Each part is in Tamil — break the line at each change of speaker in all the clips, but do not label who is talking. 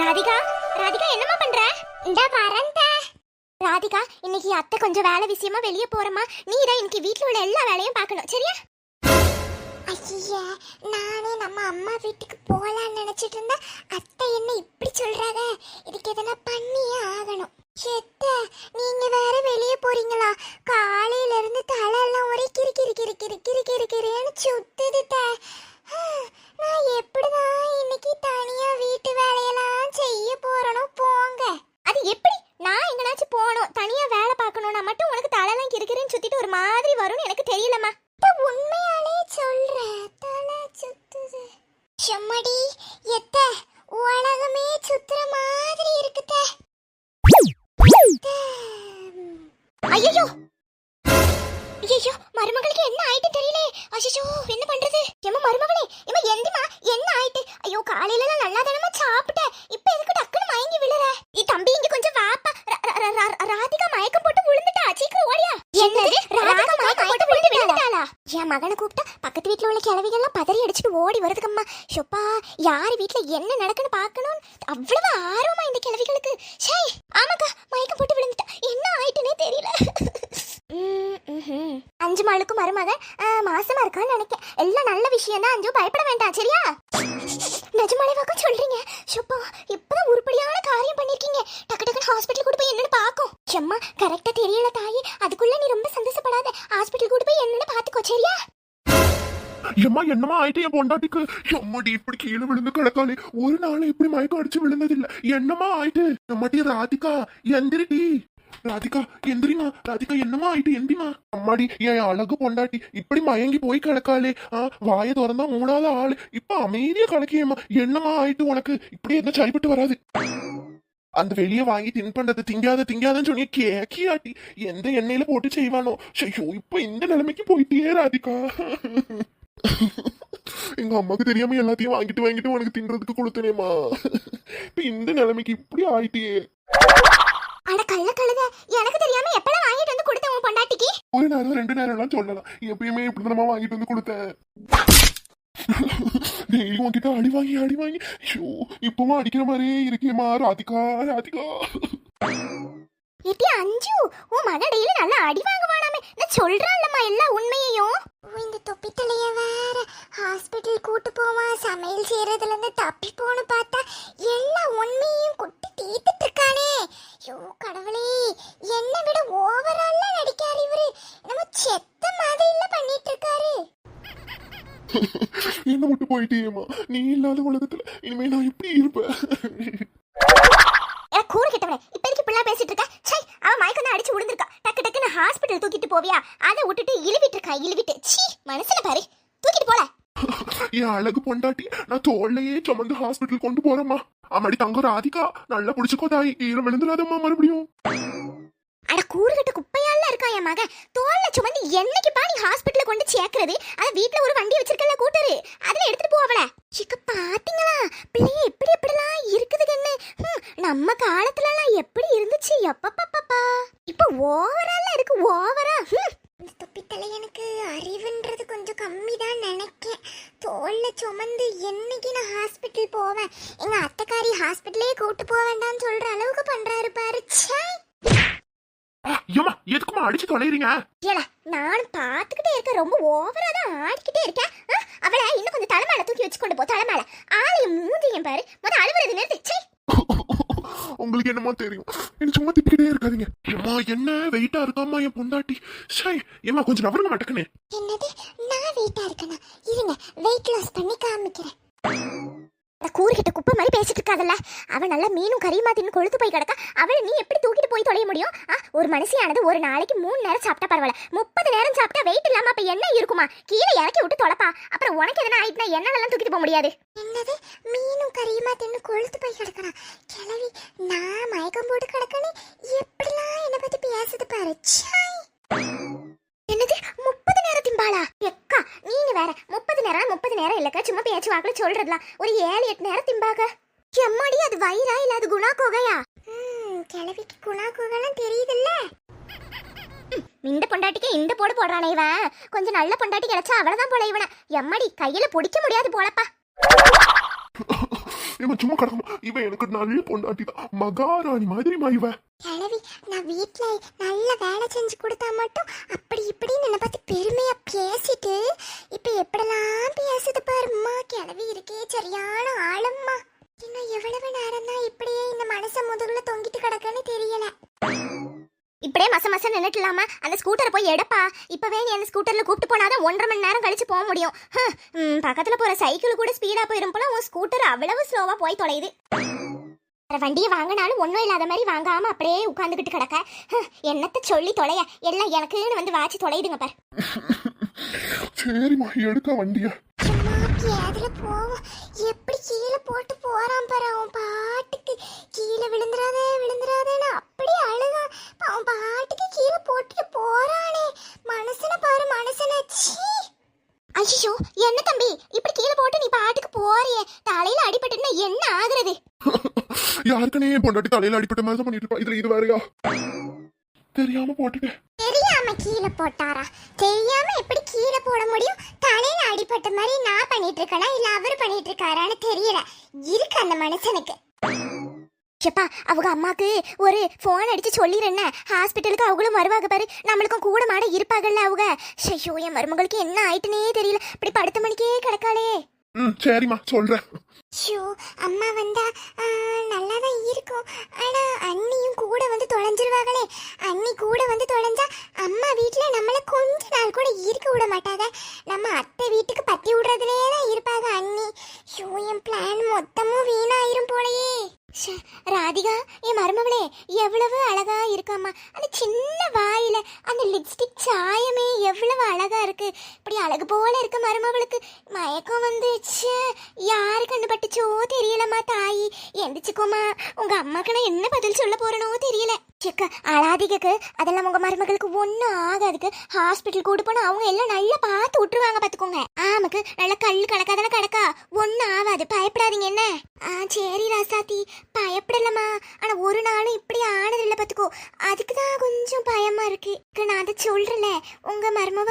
ராதிகா, ராதிகா என்னம்மா பண்ற?
இந்த வரந்த
ராதிகா, இன்னைக்கு அத்தை கொஞ்சம் வேலை விஷயமா வெளியே போறமா. நீ தான் இன்னைக்கு வீட்ல உள்ள எல்லா வேலையும் பார்க்கணும், சரியா?
ஐயா, நானே நம்ம அம்மா வீட்டுக்கு போலான்னு நினைச்சிட்டு இருந்தா அத்தை என்ன இப்படி சொல்றாங்க. இதுக்கு எதனா பண்ணியே ஆகணும். செத்த, நீங்க வேற வெளியே போறீங்களா? காலையில இருந்து தலை எல்லாம் ஒரே கிறு கிறு கிறு கிறு கிறு கிறு கிறுன்னு சுத்துது. நான் எப்படிதான் இன்னைக்கு தனியா வீட்டு வேலையெல்லாம் செய்ய போறனோ போங்க.
அது எப்படி? நான் எங்கனாச்சும் போகணும், தனியா வேலை பார்க்கணும்னா மட்டும் உனக்கு தலைலாம் கிறுக்கிறுன்னு சுத்திட்டு ஒரு மாதிரி வரும்னு எனக்கு தெரியலம்மா.
உண்மையாலே சொல்றேன், தலை சுத்துது. செம்மடி எத்த, உலகமே சுத்துற மாதிரி இருக்குத.
ஐயோ ஐயோ, மருமகளுக்கு என்ன ஆயிட்டு தெரியல. அச்சோ, என்ன பண்றது? ஏமா மருமகளே, ஏமா எந்திமா, என்ன ஆயிட்டு? ஐயோ, காலையில நல்லா தானமா சாப்பிட்ட, இப்ப எதுக்கு டக்குன்னு மயங்கி விழுற? நீ தம்பி இங்க கொஞ்சம் வாப்பா. ராதிகா மயக்கம் போட்டு விழுந்துட்டா, சீக்கிரம் ஓடியா.
என்னது? ராதிகா மயக்கம் போட்டு விழுந்துட்டாளா?
என் மகனை கூப்பிட்டா பக்கத்து வீட்டுல உள்ள கிழவிகள்லாம் பதறி அடிச்சுட்டு ஓடி வருதுக்கம்மா. ஷொப்பா, யார் வீட்டுல என்ன நடக்குன்னு பாக்கணும் அவ்வளவு ஆர்வமா இந்த கிழவிகளுக்கு. ஷை, ஆமாக்கா, மயக்கம் போட்டு விழுந்துட்டா, என்ன ஆயிட்டுனே தெரியல. 5 மாளுக்கு மருமக மாசமா இருக்கான்னு நினைக்கிறேன். எல்லாம் நல்ல விஷயம் தான் அஞ்சு, பயப்பட வேண்டாம், சரியா? நிஜமாலேவாக்கா சொல்றீங்க? ஷொப்பா, இப்பதான் உருப்படியான காரியம் பண்ணிருக்கீங்க. டக்கு டக்குன்னு ஹாஸ்பிட்டல் கூட்டு போய் என்னன்னு பாக்கும். செம்மா, கரெக்டா தெரியல தாயி, அதுக்குள்ள நீ ரொம்ப சந்தோஷப்படாத. ஹாஸ்பிட்டல் கூட்டு போய் என்னன்னு பாத்துக்கோ, சரியா?
எம்மா என்னமா ஆயிட்டு என் பொண்டாட்டிக்கு? எம்மாடி இப்படி கீழே விழுந்து கிடக்காளே, ஒரு நாள் இப்படி மயக்கம் அடிச்சு விழுந்ததில்ல. என்னமா ஆயிட்டு? எம்மாடி ராதிகா, எந்திரிடி. ராதிகா எந்திரிமா. ராதிகா என்னமா ஆயிட்டு? எந்திரிமா. அம்மாடி, என் அழகு பொண்டாட்டி இப்படி மயங்கி போய் கிடக்காளே. வாயை திறந்தா 3வது ஆளு, இப்ப அமைதியா கிடக்கியம்மா. என்னமா ஆயிட்டு உனக்கு? இப்படி எதுவும் சரிப்பட்டு வராது. அந்த வெளியே வாங்கி தின்பண்டத்தை திங்காதன்னு சொன்னிய கேக்கியாட்டி எந்த எண்ணெயில போட்டு செய்வானோ. ஐயோ, இப்ப இந்த நிலைமைக்கு போயிட்டே ராதிகா. எங்க அம்மாக்கு தெரியாம எல்லாத்தையும் வாங்கிட்டு உனக்கு தின்றதுக்கு கொடுத்தனேமா. இப்ப இந்த நிலைமைக்கு இப்படி ஆயிட்டே.
அட கள்ள கழுத, எனக்கு தெரியாம எப்பலாம் வாங்கிட்டு வந்து கொடுத்த உன் பொண்டாட்டிக்கு?
ஒரு நேரம் 2 நேரம் எல்லாம் சொல்லலாம், எப்பயுமே இப்படிதானமா வாங்கிட்டு வந்து கொடுத்தேன். டெய்லி உன்கிட்ட அடி வாங்கி ஐயோ, இப்பவும் அடிக்கிற மாதிரியே இருக்கேமா ராதிகா. ராதிகா
ஏத்தி அஞ்சு, உன் மகன் டெய்லி நல்லா அடி வாங்குவானாமே. நான் சொல்றான்லம்மா எல்லா உண்மையையும்.
இந்த தொப்பித்தலைய வேற ஹாஸ்பிட்டல் கூட்டு போவான், சமையல் செய்யறதுல இருந்து தப்பி போன்னு பார்த்தா எல்லா உண்மையும் கொட்டி தீத்துட்டு இருக்கானே. ஐயோ கடவுளே, என்னை விட ஓவரால நடிக்காரு இவரு. நம்ம செத்த மாதிரில பண்ணிட்டு இருக்காரு.
என்ன விட்டு போயிட்டேமா, நீ இல்லாத உலகத்துல இனிமே நான் எப்படி இருப்பேன்?
கூறு கிட்டவனே, இப்ப எதுக்கு இப்படிலாம் பேசிட்டு இருக்க? சை, அவன் மயக்கம் தான் அடிச்சு விழுந்திருக்கா. டக்கு டக்குன்னு ஹாஸ்பிட்டல் தூக்கிட்டு போவியா? அதை விட்டுட்டு இழுவிட்டு. சீ, மனசுல பாரு, தூக்கிட்டு போல.
என் அழகு பொண்டாட்டி நான் தோல்லையே சுமந்து ஹாஸ்பிட்டல் கொண்டு போறேம்மா. அம்மாடி தங்க ராதிகா, நல்லா புடிச்சுக்கோ தாய், கீழே விழுந்துடாதம்மா மறுபடியும்.
அட கூறுகிட்ட குப்பையால இருக்கா என் மகன். தோல்ல சுமந்து என்னைக்குப்பா நீ ஹாஸ்பிட்டல் கொண்டு சேர்க்கறது? அத வீட்டுல ஒரு வண்டி வச்சிருக்கல, கூட்டரு, அதுல எடுத்துட்டு போவல. சிக்க பாத்தீங்களா பிள்ளைய எப்படிலாம் இருக்குதுன்னு? நம்ம காலத்துல எல்லாம் எப்படி இருந்துச்சு? எப்பப்பப்பா, இப்ப ஓவரால இருக்கு, ஓவரா.
இந்த தொப்பித்தலை எனக்கு அறிவுன்றது கொஞ்சம் கம்மி தான் நினைக்கேன். தோல்ல சுமந்து என்னைக்கு நான் ஹாஸ்பிட்டல் போவேன்? எங்க அத்தைக்காரி ஹாஸ்பிட்டலே கூட்டு போக வேண்டாம்னு சொல்ற அளவுக்கு பண்றாரு பாரு.
ஏமா எதுக்குமா அடிச்சு தொலைறீங்க?
ஏல, நானும் பாத்துக்கிட்டே இருக்க, ரொம்ப ஓவரா தான் ஆடிக்கிட்டே இருக்கேன். அவளை இன்னும் கொஞ்சம் தலைமையில தூக்கி வச்சு கொண்டு போ. தலைமையில ஆளையும் மூஞ்சியும் பாரு. அழுவுறது நிறுத்து.
உங்களுக்கு என்னமோ தெரியும், என்ன சும்மா திப்பிக்கிட்டே இருக்காதீங்க. ஏமா என்ன வெயிட்டா இருக்காமா என் பொண்டாட்டி. சை, ஏமா கொஞ்சம் நவருங்க மாட்டேக்கனே.
என்னது, நான் வெயிட்டா இருக்கேனா? இருங்க, வெயிட் லாஸ் பண்ணி காமிக்கிறேன்.
கூறுகிட்ட குப்பை மாதிரி பேசிட்டு இருக்காதல்ல. அவன் நல்லா மீனும் கறியுமா தின்னு கொழுத்து போய் கிடக்கா. அவளை நீ எப்படி தூக்கிட்டு போய் தொலைய முடியும்? ஒரு மனுஷியானது ஒரு நாளைக்கு 3 நேரம் சாப்பிட்டா பரவாயில்ல, 30 நேரம் சாப்பிட்டா வெயிட் இல்லாம அப்ப என்ன இருக்குமா? கீழே இறக்கி விட்டு தொலைப்பா. அப்புறம் உனக்கு எதனா ஆயிட்டுனா என்னாலலாம் தூக்கிட்டு போக முடியாது.
என்னது, மீனும் கறியுமா தின்னு கொழுத்து போய் கிடக்கா? கிளவி, நான் மயக்கம் போட்டு கிடக்கனே, எப்படிலாம் என்ன பத்தி பேசுது பாரு.
என்னது 30 நேரம் திம்பாளா? எக்கா நீங்க வேற. 30 நேரம் இல்லக்கா, சும்மா பேச்சு வாக்குல சொல்றதுலாம். ஒரு 7-8 நேரம் திம்பாக. எம்மாடி, அது வயிறா இல்ல அது குணா கோகையா?
கிளவிக்கு குணா கோகெல்லாம் தெரியுதுல்ல.
இந்த பொண்டாட்டிக்கு இந்த போடு போடுறானே இவன். கொஞ்சம் நல்ல பொண்டாட்டி கிடைச்சா அவ்வளவுதான் போல இவனை. எம்மாடி, கையில பிடிக்க முடியாது போலப்பா.
ஏமா சும்மா கிடக்குமா இவன் எனக்கு நல்ல பொண்டாட்டி தான் மகாராணி மாதிரிமா இவ
கிழவி நான் வீட்ல நல்ல வேலை செஞ்சு கொடுத்தா மட்டும் அப்படி இப்படின்னு என்னை பார்த்து பெருமையா பேசிட்டு இப்ப எப்படிலாம் பேசுது பாரும்மா. கிழவி இருக்கே சரியான ஆளம்மா. இன்னும் எவ்வளவு நேரம் தான் இப்படியே இந்த மனச முதுகுல தொங்கிட்டு கிடக்குன்னு தெரியல.
இப்படியே மச நின்னுட்டலாமா? அந்த ஸ்கூட்டரை போய் எடுப்பா. இப்பவே நீ அந்த ஸ்கூட்டர்ல கூப்பிட்டு போனாதான் 1.5 மணி நேரம் கழிச்சு போக முடியும். பக்கத்துல போற சைக்கிள் கூட ஸ்பீடா போயிரும் போல உன் ஸ்கூட்டர் அவ்வளவு ஸ்லோவா போய் தொலையுது. வண்டியை வாங்கினாலும் ஒன்றும் இல்லாத மாதிரி வாங்காம அப்படியே உட்காந்துக்கிட்டு கிடக்க. என்னத்த சொல்லி தொலைய, எல்லாம் எனக்குன்னு வந்து வாச்சு தொலையுதுங்க பார்.
சரிம்மா எடுக்க வண்டிய.
அதுல போவோம். எப்படி கீழே போட்டு போறான் பாரு அவன் பாட்டுக்கு. கீழே விழுந்துராதேன்னு அப்படி அழுதா. அவன் பாட்டுக்கு கீழே போட்டுட்டு போறானே. மனசன பாரு மனசன.
ஐயோ என்ன தம்பி இப்படி கீழே போட்டு நீ பாட்டுக்கு போறியே, தலையில அடிபட்டுன்னா என்ன ஆகுறது?
யாருக்குனே பொண்டாட்டி தலையில அடிப்பட்ட மாதிரி பண்ணிட்டு இருப்பா. இதுல இது வேறையா? தெரியாம போட்டுட்டேன்.
தெரியாம கீழே போட்டாரா? தெரியாம எப்படி கீழே போட முடியும்? தலையில அடிபட்ட மாதிரி நான் பண்ணிட்டு இருக்கேனா இல்ல அவரு பண்ணிட்டு இருக்காரான்னு தெரியல. இருக்கு அந்த மனுஷனுக்கு.
ஷப்பா அவங்க அம்மாக்கு ஒரு ஃபோன் அடிச்சு சொல்லிடுறேன்ன, ஹாஸ்பிட்டலுக்கு அவங்களும் வருவாங்க பாரு, நம்மளுக்கும் கூட மாட இருப்பாங்கல்ல அவங்க. ஐயோ என் மருமகளுக்கு என்ன ஆயிட்டுனே தெரியல, இப்படி படுத்த மணிக்கே கிடக்காளே.
சரிம்மா சொல்றேன்.
ஷோ அம்மா வந்தா நல்லா தான் இருக்கும். ஆனா அண்ணியும் கூட வந்து தொலைஞ்சிருவாங்களே. அண்ணி கூட வந்து தொலைஞ்சா அம்மா வீட்டுல நம்மள கொஞ்ச நாள் கூட இருக்க விட மாட்டாங்க. நம்ம அத்தை வீட்டுக்கு பத்தி விடுறதுலே தான் இருப்பாங்க அண்ணி. ஷோ என் பிளான் மொத்தமும் வீணாயிரும் போலயே.
ராதிகா என் மருமகளே எவ்வளவு அழகா இருக்காமா. அந்த சின்ன வாயில அந்த லிப்ஸ்டிக் சாயமே எவ்வளவு அழகா இருக்கு. இப்படி அழகு போல இருக்க மருமகளுக்கு மயக்கம் வந்துச்சு. யாரு கண்டுபட்டுச்சோ தெரியலம்மா. தாயி எந்திரிச்சுக்கோமா, உங்க அம்மாக்கு நான் என்ன பதில் சொல்ல போறனோ தெரியல. செக்க அழாதிகக்கு அதெல்லாம் உங்க மருமகளுக்கு ஒன்றும் ஆகாதுக்கு. ஹாஸ்பிட்டல் கூட்டு போனா அவங்க எல்லாம் நல்லா பார்த்து விட்டுருவாங்க பாத்துக்கோங்க. ஆமாக்கு நல்ல கல் கணக்காதானே கிடக்கா, ஒன்றும் ஆகாது, பயப்படாதீங்க என்ன. சரி ராசாத்தி பயப்படலம்மா. ஆனா ஒரு நாளும் இப்படி ஆனதில்லை பாத்துக்கோ, அதுக்குதான் கொஞ்சம் பயமா இருக்கு. நான் அதை சொல்றல, உங்க மருமவ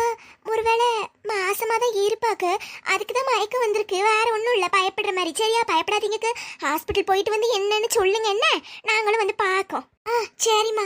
ஒருவேளை மாசமா தான் இருப்பாக்க, அதுக்குதான் மயக்கம் வந்திருக்கு, வேற ஒன்றும் இல்லை பயப்படுற மாதிரி. சரியா பயப்படாதீங்க. ஹாஸ்பிட்டல் போயிட்டு வந்து என்னன்னு சொல்லுங்க என்ன, நாங்களும் வந்து பார்க்கோம். சரிம்மா.